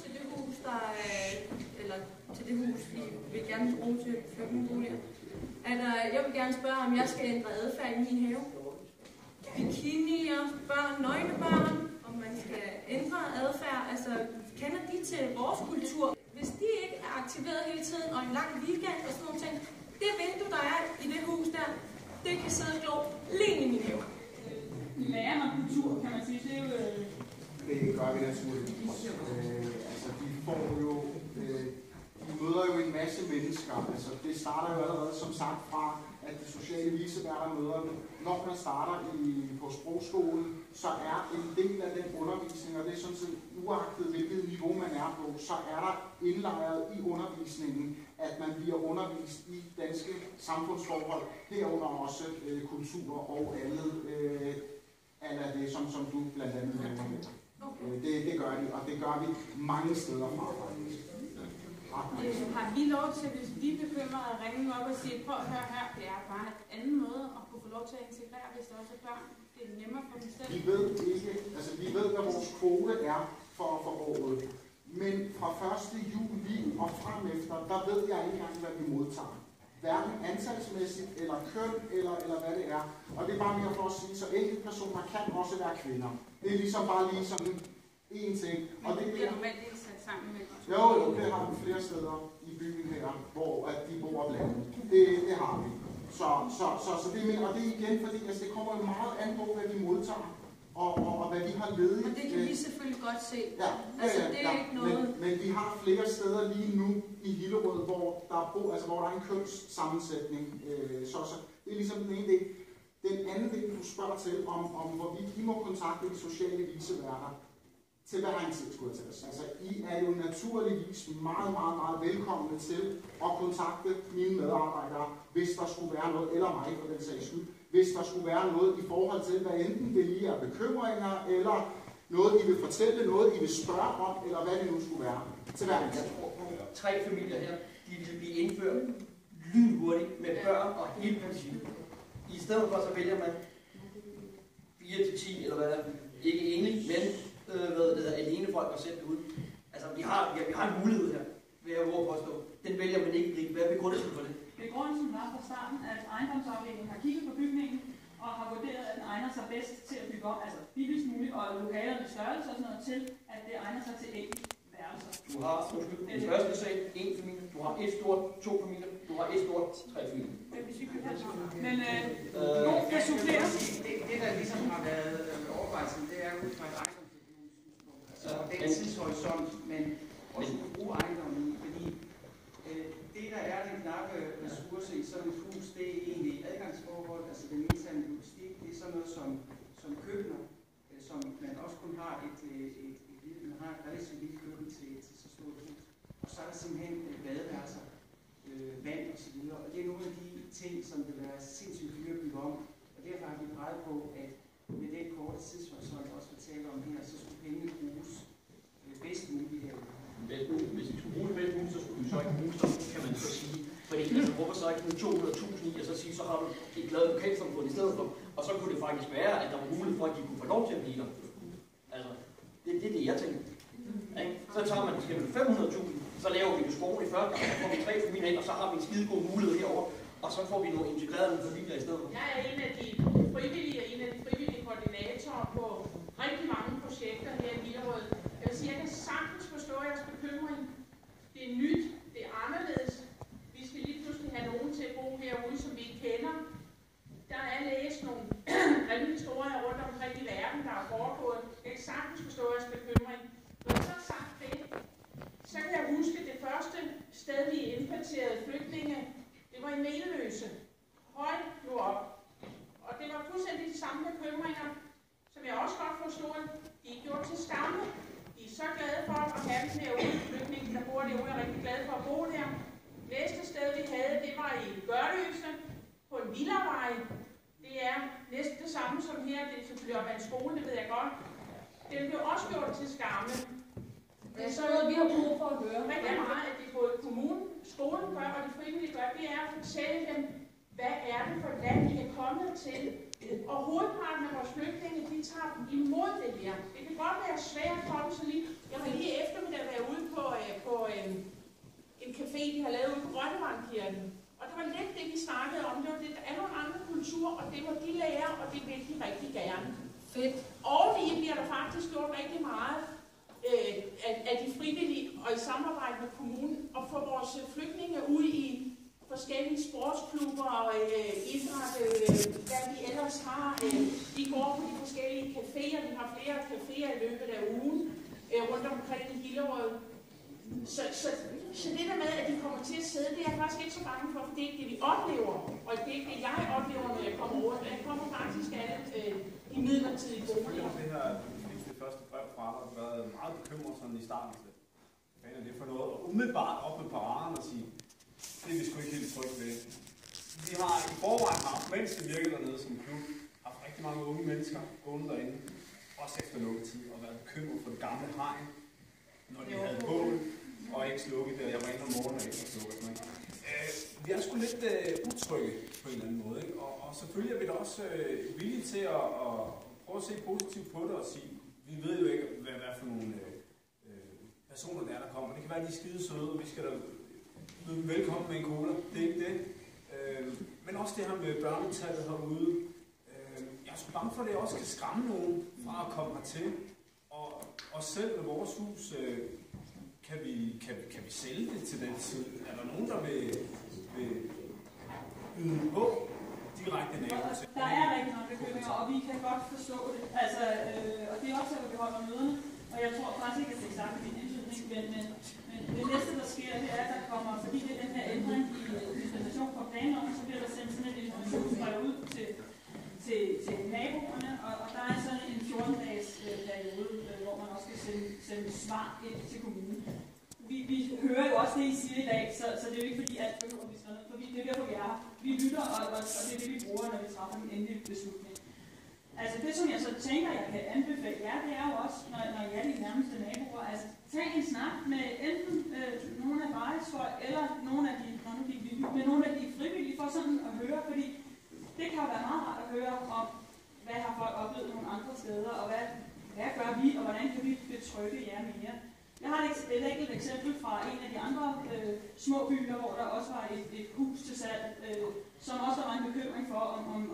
til det hus, eller til det hus, I vil gerne bruge til flygtningeboliger. Jeg vil gerne spørge, om jeg skal ændre adfærd i min have. Bikinier, børn, nøgne børn, om man skal ændre adfærd. Altså, kender de til vores kultur? Hvis de ikke er aktiveret hele tiden, og en lang weekend og sådan nogle ting, det vindue, der er i det hus der, det kan sidde og glå lige i min have. Lærer man kultur, kan man sige. Det er jo... Det gør vi naturligvis. Altså, de får jo... De møder jo en masse mennesker. Altså, det starter jo allerede, som sagt, fra at de sociale viceværter møder dem. Når man starter på sprogskolen, så er en del af den undervisning, og det er sådan set uagtet, hvilket niveau man er på, så er der indlejret i undervisningen, at man bliver undervist i danske samfundsforhold, herunder også kultur og andet af det, som du blandt andet nævner med. Det gør de, og det gør vi mange steder fra. Har vi lov til, hvis vi er bekymrede, at ringe op og sige, prøv at høre her, det er bare en anden måde at kunne få lov til at integrere, hvis der også er børn. Det er nemmere for dem selv. Vi ved, hvad vores kvote er for året. Men fra 1. juli og frem efter, der ved jeg ikke engang, hvad vi modtager. Hverken antalsmæssigt, eller køn, eller hvad det er. Og det er bare mere for at sige, så enkeltpersoner kan også være kvinder. Det er ligesom bare lige sådan en ting. Men og det bliver normalt ikke sat sammen med os. Jo, det har vi flere steder i byen her, hvor at de bor blandet. Det har vi. Så det er og det er igen, fordi altså, det kommer jo meget an på, hvad vi modtager, og hvad vi har ledigt. Og det kan vi selvfølgelig godt se. Ja, altså, det er ikke noget... Men vi har flere steder lige nu i Hillerød, hvor der er en kønssammensætning. Så det er ligesom den ene del. Den anden del, du spørger til, om hvorvidt I må kontakte de sociale viceværter. Til hver en tid, skulle jeg til at sige. Altså, I er jo naturligvis meget, meget, meget velkomne til at kontakte mine medarbejdere, hvis der skulle være noget, eller mig for den sags skyld, hvis der skulle være noget i forhold til, hvad enten det lige er bekymringer, eller noget, I vil fortælle, noget, I vil spørge om, eller hvad det nu skulle være. Til hver en tid. Jeg tror på 3 familier her, de vil blive indført lynhurtigt med børn og hele princippet. I stedet for, så vælger man 4-10, eller hvad, ikke enlig, men alene folk at sætte det ud. Altså, vi har en mulighed her, vil jeg våge påstå. Den vælger man ikke. Hvad er begrundelsen for det? Begrundelsen var fra starten, at ejendomsafdelingen har kigget på bygningen og har vurderet, at den egner sig bedst til at bygge om, altså billigst muligt, og lokalernes størrelse og sådan noget til, at det egner sig til enkelt værelser. Du har den første sag, 1 familie, du har 1 stort, 2 familier, du har 1 stort, 3 familier. Men nogen kan supplere. Det, der ligesom har været overvejelsen, det er ud fra et ejendomsøkonomisk synspunkt. Altså den tidshorisont, men også kunne bruge ejendommen i, fordi det, der er den knappe ressource i sådan et hus, det er egentlig adgangsforhold, altså den interne logistik, det er sådan noget som køkkener, som man også kun har man har et relativt lille køkken til så stort hus. Og så er der simpelthen badeværelser, vand og så videre, og det er nogle af de ting, som vil være sindssygt dyre at bygge om, og derfor har vi peget på, at med den korte tidshorisont, også vi taler om her, så skulle pengene bruges bedst muligt her. Hvis vi skulle bruge det bedst muligt, så skulle vi så ikke bruge det, kan man så sige. Fordi altså, hvorfor så ikke 200.000 i, og så sige, så har du et glad lokalsamfund i stedet for, og så kunne det faktisk være, at der var mulighed for, at de kunne få lov til at blive der. Altså, det er det, jeg tænker. Så tager man 500.000, så laver vi jo skolen i første gang, så får vi 3 familier ind, og så har vi en skide god mulighed herovre, og så får vi nogle integrerede familier i stedet for. Jeg er en af de frivillige koordinatorer på rigtig mange projekter her i Hillerød. Jeg vil sige, jeg kan sagtens forstå jeres bekymring. Det er nyt, det er anderledes. Vi skal lige pludselig have nogen til at bo herude, som vi ikke kender. Der er læst nogle grimme historier rundt omkring i verden, der er foregået. Jeg kan sagtens forstå jeres bekymring. Når jeg så har sagt det, så kan jeg huske det første sted, vi indkvarterede flygtninge. Det var i Meløse. Højt nu op. Og det var fuldstændig de samme bekymringer, som jeg også godt forstod, de er gjort til skamme. De er så glade for at have dem herude. Flygtninge, der bor derude, er rigtig glade for at bo der. Næste sted, vi havde, det var i Gørløse, på en villavej. Det er næsten det samme som her. Det er selvfølgelig op ad en skole, det ved jeg godt. Den blev også gjort til skamme. Det er sådan noget, vi har brug for at høre. Rigtig meget, at det både kommunen, skolen gør, og de frivillige gør, det er at fortælle dem, hvad er det for et land, de er kommet til. Og hovedparten af vores flygtninge, de tager imod det her. Det kan godt være svært for dem, så lige, jeg vil lige eftermiddag være ude de har lavet ude på Grønnevangkirken. Og det var lidt det, vi snakkede om. Det var det, der er nogle andre kulturer, og det må de lære, og det vil de rigtig gerne. Fedt. Oveni bliver der faktisk gjort rigtig meget af de frivillige og i samarbejde med kommunen, og få vores flygtninge ud i forskellige sportsklubber og idræt, hvad vi ellers har. De går på de forskellige caféer. Vi har flere caféer i løbet af ugen rundt omkring i Hillerød. Så det der med, at de kommer til at sidde, det er jeg faktisk ikke så bange for, for det er ikke det, vi oplever. Og det er ikke det, jeg oplever, når jeg kommer rundt. Jeg kommer faktisk af i midlertidige boliger. Det første brev fra har været meget bekymret sådan i starten. Hvad er det for noget? Og umiddelbart op med paraderne og sige, det er vi sgu ikke helt trygge ved. Vi har i forvejen haft, mens det virkede dernede som klub, haft rigtig mange unge mennesker gående derinde, også efter lukketid, og været bekymret for det gamle hegn, når de havde bål og ikke slukket det. Jeg var inde om morgenen og ikke slukket det. Vi er sgu lidt utrygge på en eller anden måde, ikke? Og selvfølgelig er vi da også villige til at prøve at se positivt på det og sige, vi ved jo ikke, hvad for nogle personer der kommer. Det kan være, at de er skide søde, og vi skal da byde dem velkommen med en cola. Det er ikke det. Men også det her med børnetallet herude. Jeg er sgu bange for, at det også kan skræmme nogen fra at komme hertil. Og selv med vores hus kan vi sælge det til den tid. Er der nogen, der vil byde på direkte nærmere til? Der er rigtig mange bekymringer, og vi kan godt forstå det. Altså, og det er også, at vi holder møderne. Og jeg tror faktisk ikke, at det er sagt i min indledning, men det næste, der sker, det er, at der kommer, fordi det er den her ændring i dispensation fra planloven, så bliver der sendt sådan et informationsbrev ud til naboerne, og der er sådan en 14-dages periode, hvor man også skal sende svar ind til kommunen. Vi hører jo også det, I siger i dag, så det er jo ikke fordi, alt behøver vi sådan noget, for det er derfor, vi er her. Vi lytter, og det er det, vi bruger, når vi træffer en endelig beslutning. Altså det, som jeg så tænker, jeg kan anbefale jer, det er jo også, når I er de nærmeste naboer, altså tag en snak med enten nogle af Vejsfolk, eller nogle af de frivillige, for sådan at høre, fordi det kan jo være meget rart at høre om, hvad har folk oplevet nogle andre steder, og hvad gør vi, og hvordan kan vi betrygge jer mere. Jeg har et enkelt eksempel fra en af de andre små byer, hvor der også var et hus til salg, som også der var en bekymring for,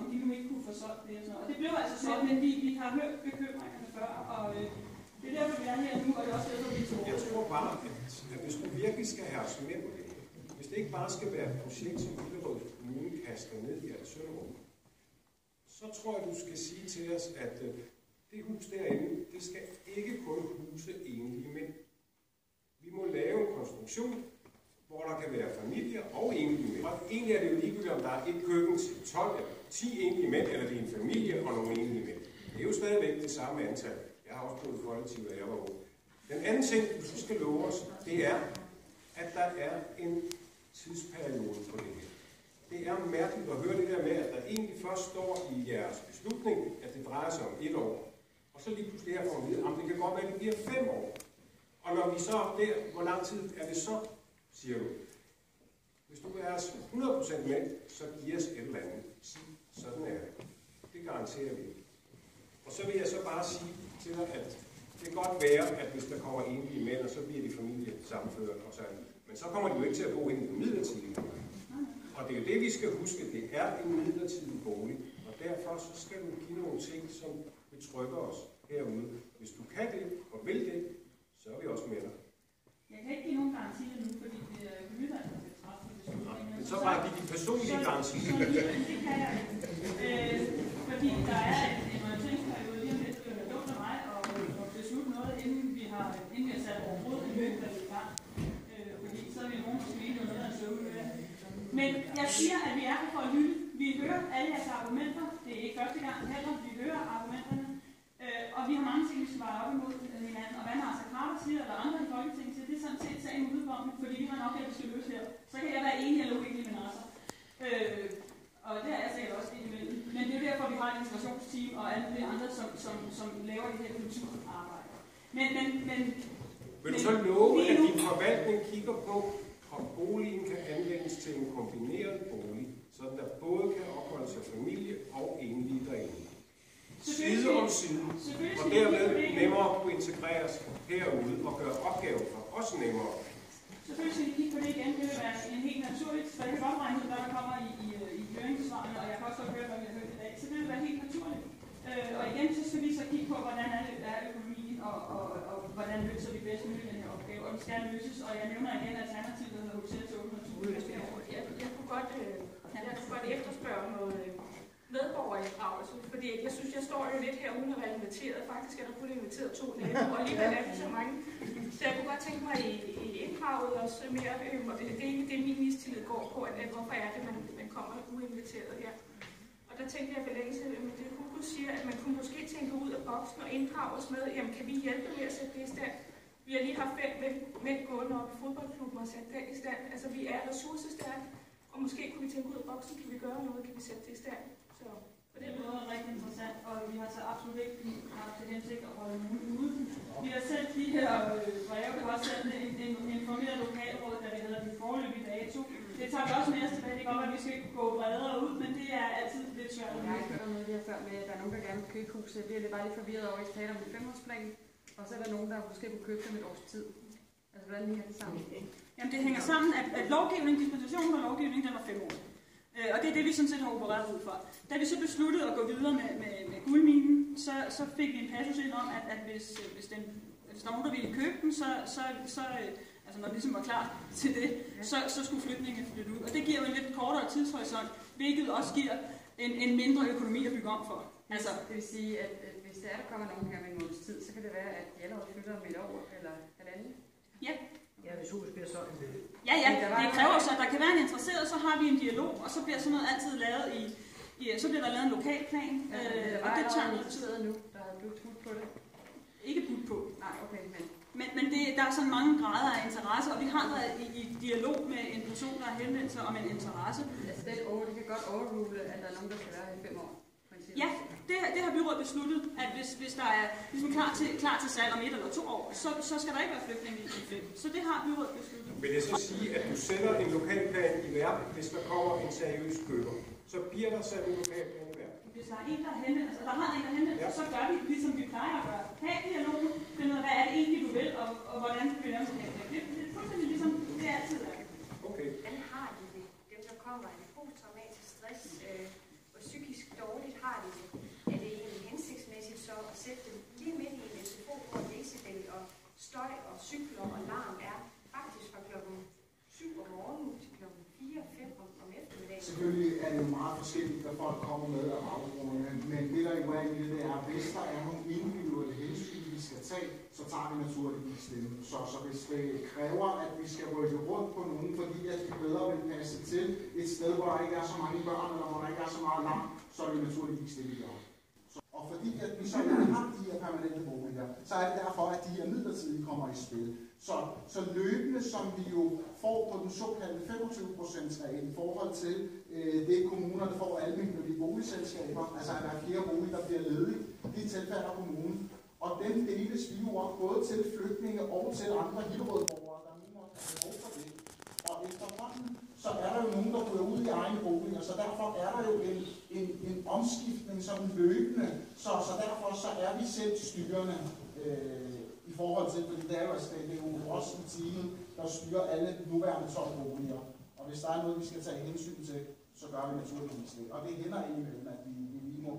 om de nu ikke kunne få solgt det og sådan noget. Og det blev altså sådan, men vi har hørt bekymringerne før, og det er derfor, vi er her nu, og det er også derfor, vi tror. Jeg tror bare, at hvis du virkelig skal have os med på det, hvis det ikke bare skal være et projekt, som Hillerød Kommune kaster ned i Sønderborg, så tror jeg, du skal sige til os, at det hus derinde, det skal ikke kun huse enlige mænd. Vi må lave en konstruktion, hvor der kan være familier og enlige mænd. Og egentlig er det jo ligegyldigt, om der er et køkken til 12 eller 10 enlige mænd, eller det er en familie og nogle enlige mænd. Det er jo stadigvæk det samme antal. Jeg har også boet kollektivt, da jeg var ung. Den anden ting, du så skal love os, det er, at der er en tidsperiode på det her. Det er mærkeligt at høre det der med, at der egentlig først står i jeres beslutning, at det drejer sig om 1 år. Og så lige pludselig her får vi vide, at det kan godt være, at det bliver 5 år. Og når vi så er der, hvor lang tid er det så, siger du? Hvis du er 100% med, så giver os et eller andet. Sådan er det. Det garanterer vi. Og så vil jeg så bare sige til dig, at det kan godt være, at hvis der kommer enlige mænd, og så bliver de familiesammenført og sådan. Men så kommer de jo ikke til at bo ind i en midlertidig bolig. Og det er jo det, vi skal huske. Det er en midlertidig bolig. Og derfor så skal du give nogle ting, som betrygger os herude. Hvis du kan det og vil det, så er vi også med dig. Jeg kan ikke give nogen garantier nu, fordi det er udvalget, der skal træffe beslutningen. Men så bare give de personlige garantier. Det kan jeg ikke. Fordi der er en orienteringsperiode lige om lidt, det er dumt af mig at beslutte noget, inden vi har sat overhovedet en løb, der er i gang. Fordi så er vi nogen, der skal ikke noget af en søvnmøde. Men jeg siger, at vi er her for at lytte. Vi hører alle jeres argumenter. Det er ikke første gang heller. Vi hører argumenterne. Og vi har mange ting, vi skal veje op imod hinanden. Og hvad Naser Khader siger, eller andre i Folketinget siger, det er sådan set sagen udkommende, fordi vi har nok det, vi skal løse her. Så kan jeg være enig eller uenig med Naser. Og det er jeg sikkert også enig med. Men det er derfor, vi har et integrationsteam og alle de andre, som laver det her kulturarbejde. Men vil du så love, at din forvaltning kigger på, om boligen kan anvendes til en kombineret bolig, så der både kan opholde sig familie og enlige derinde? Side om side, og dermed nemmere kunne integreres herude og gøre opgaven for os nemmere. Selvfølgelig skal vi kigge på det igen. Det vil være en helt naturligt, så jeg kan godt regne ud, hvad der kommer i høringssvarene, og jeg kan også godt høre, hvad vi har hørt i dag. Så det vil være helt naturligt. Og igen, så skal vi så kigge på, hvordan er økonomien, og hvordan løser vi bedst muligt den her opgave. Og den skal løses, og jeg nævner igen alternativet, der hedder hotel til 800.000. Jeg kunne godt efterspørge noget medborgerinddragelse, fordi jeg synes, jeg står jo lidt her uden at være inviteret. Faktisk er der kun inviteret 2 naboer, og alligevel er det så mange. Så jeg kunne godt tænke mig i inddraget også mere, og det er egentlig det, min mistillid går på, at hvorfor er det, man kommer uinviteret her. Og der tænkte jeg forlængelse, at det kunne sige, at man kunne måske tænke ud af boksen og inddrage os med, jamen kan vi hjælpe med at sætte det i stand? Vi har lige haft 5 mænd gående op i fodboldklubben og sat det i stand. Altså vi er ressourcestærke, og måske kunne vi tænke ud af boksen, kan vi gøre noget, kan vi sætte det i stand? Så på den måde er det rigtig interessant, og vi har så absolut ikke haft til hensigt at holde nogen ude. Vi har sendt de her breve, der har sendt en informeret lokalråd, der det hedder de foreløbige dato. Det tager vi også med os tilbage. Det kan godt være, at vi skal gå bredere ud, men det er altid lidt svært. Jeg har ikke hørt noget her før med, at der er nogen, der gerne vil købe huset. Jeg bliver bare lidt forvirret over, at I taler om en 5-årsplan, og så er der nogen, der måske kunne købe dem et års tid. Altså, hvordan hænger det sammen? Jamen, det hænger sammen, at lovgivning, dispensationen og lovgivning, den var 5 år. Og det er det, vi sådan set har opereret ud fra. Da vi så besluttede at gå videre med guldminen, så fik vi en passus ind om, at hvis der var nogen, der ville købe den, altså når det ligesom var klar til det, så skulle flygtninge flytte ud. Og det giver jo en lidt kortere tidshorisont, hvilket også giver en mindre økonomi at bygge om for. Altså, det vil sige, at hvis der kommer nogen her med en måneds tid, så kan det være, at de allerede flytter om 1 år eller halvandet? Ja. Ja, hvis huset bliver solgt. Ja, det kræver så, at der kan være en interesseret, så har vi en dialog, og så bliver sådan noget altid lavet så bliver der lavet en lokalplan, og det tager noget tid. Nu, der har blevet budt på det? Ikke budt på. Nej, okay, men der er sådan mange grader af interesse, og vi har været i dialog med en person, der har henvendt sig om en interesse. Altså det kan godt overrule, at der er nogen, der skal være her i 5 år. Ja, det har byrådet besluttet, at hvis der er ligesom klar til salg om 1 eller 2 år, så skal der ikke være flygtninge i 5. Så det har byrådet besluttet. Vil det så sige, at du sætter en lokalplan i værk, hvis der kommer en seriøs køber? Så bliver der sat en lokalplan i værk? Hvis der er en, der henvender sig, så gør vi ligesom vi plejer at gøre. Ha' dialogen, finde ud af, hvad er det egentlig, du vil, og hvordan skal vi lave en lokalplan. Det er fuldstændig ligesom det altid er. Okay. Hvordan har de det? Dem, der kommer af posttraumatisk stress og psykisk dårligt, har de det? Er det egentlig hensigtsmæssigt så at sætte dem lige midt i en SFO, hvor decibel og støj og cykler og larm er faktisk fra klokken 7 om morgenen til klokken 4-5 om eftermiddagen? Selvfølgelig er det jo meget forskelligt, hvad folk kommer med af baggrundene, men det der jo er i det er, at hvis der er nogle individuelle hensyn, vi skal tage, så tager vi naturligvis dem. Så hvis det kræver, at vi skal rykke rundt på nogen, fordi at de bedre vil passe til et sted, hvor der ikke er så mange børn, eller hvor der ikke er så meget larm, så er det naturligvis det, vi gør. Og fordi at vi så ikke har de her permanente boliger, så er det derfor, at de her midlertidige kommer i spil. Så løbende, som vi jo får på den såkaldte 25%-regel i forhold til det kommunerne får almennyttige boligselskaber, altså at der er 4 boliger, der bliver ledige, det tilfælder kommunen. Og den deles vi jo op både til flygtninge og til andre Hillerød-borgere, der nu måtte have behov for det. Og efterhånden, så er der jo nogen, der ryger ud i egne boliger, så derfor er der jo en omskiftning som løbende. Så derfor så er vi selv styrende i forhold til, fordi det er jo også en team, der styrer alle nuværende 12 boliger. Og hvis der er noget, vi skal tage hensyn til, så gør vi naturligvis det. Og det hænder indimellem, at vi lige må